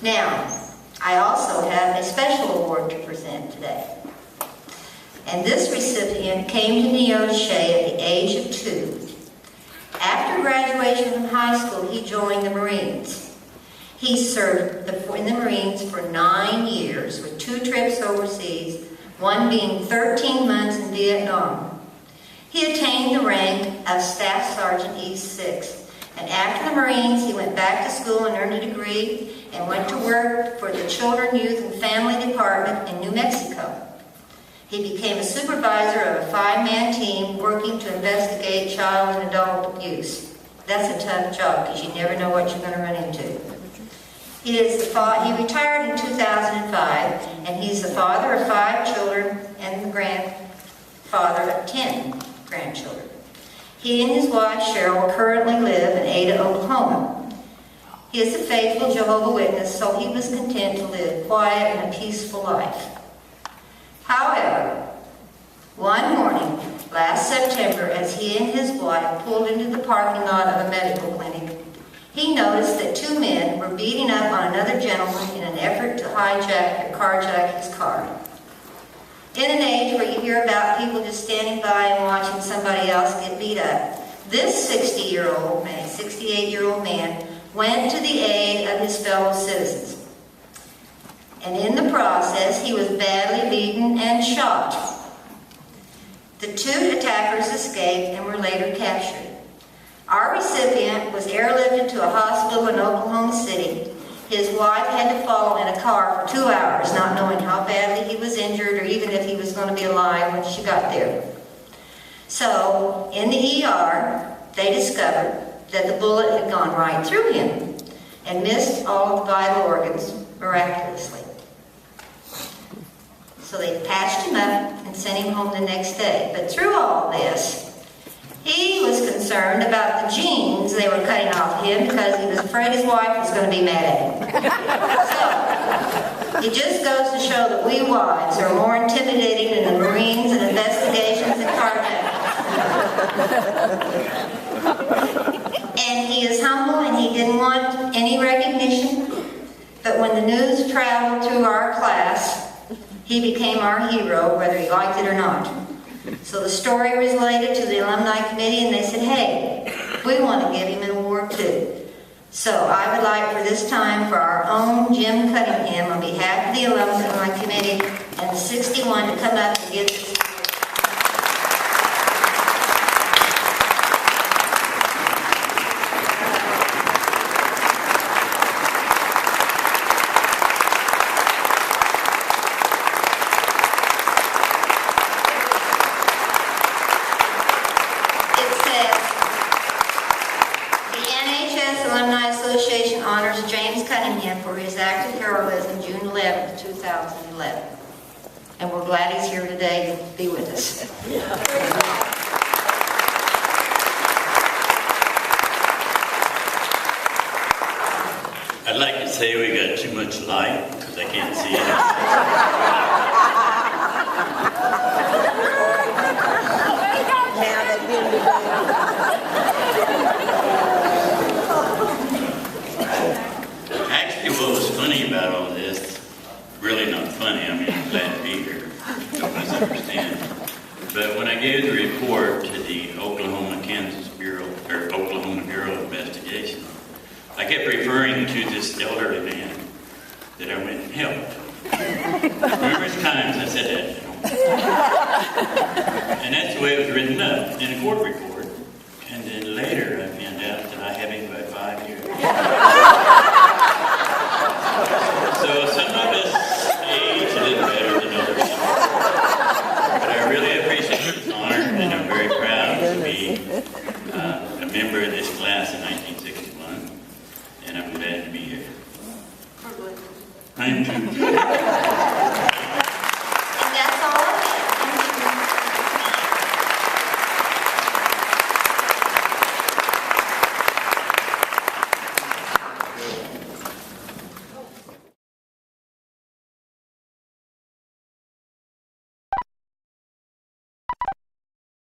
Now, I also have a special award to present today. And this recipient came to Neoshe at the age of 2. After graduation from high school, he joined the Marines. He served in the Marines for 9 years with 2 trips overseas, one being 13 months in Vietnam. He attained the rank of Staff Sergeant E6. And after the Marines, he went back to school and earned a degree and went to work for the Children, Youth, and Family Department in New Mexico. He became a supervisor of a 5-man team working to investigate child and adult abuse. That's a tough job because you never know what you're going to run into. He retired in 2005, and he's the father of 5 children and the grandfather of 10 grandchildren. He and his wife, Cheryl, currently live in Ada, Oklahoma. He is a faithful Jehovah's Witness, so he was content to live quiet and a peaceful life. However, one morning, last September, as he and his wife pulled into the parking lot of a medical clinic, he noticed that 2 men were beating up on another gentleman in an effort to hijack or carjack his car. In an age where you hear about people just standing by and watching somebody else get beat up, this 68-year-old man went to the aid of his fellow citizens. And in the process, he was badly beaten and shot. The 2 attackers escaped and were later captured. Our recipient was airlifted to a hospital in Oklahoma City. His wife had to follow in a car for 2 hours, not knowing how badly he was injured or even if he was going to be alive when she got there. So, in the ER, they discovered that the bullet had gone right through him and missed all of the vital organs miraculously. So they patched him up and sent him home the next day. But through all this, he was concerned about the genes they were cutting off him because he was afraid his wife was going to be mad at him. So, it just goes to show that we wives are more intimidating than the Marines and investigations and carjacking. And he is humble and he didn't want any recognition. But when the news traveled through our class, he became our hero, whether he liked it or not. So the story was related to the Alumni Committee, and they said, hey, we want to give him an award too. So I would like for this time for our own Jim Cunningham, on behalf of the Alumni Committee and the 61, to come up and give this. Honors James Cunningham for his act of heroism June 11, 2011. And we're glad he's here today to be with us. I'd like to say we got too much light because I can't see it. What was funny about all this, really not funny, I mean, I'm glad to be here, don't misunderstand. But when I gave the report to the Oklahoma Bureau of Investigation, I kept referring to this elderly man that I went and helped. Numerous times I said that, and that's the way it was written up in a court report. And then later I found out that I have him by 5 years. So some of us age a little better than others. But I really appreciate this honor, and I'm very proud to be a member of this class in 1961, and I'm glad to be here. I'm too.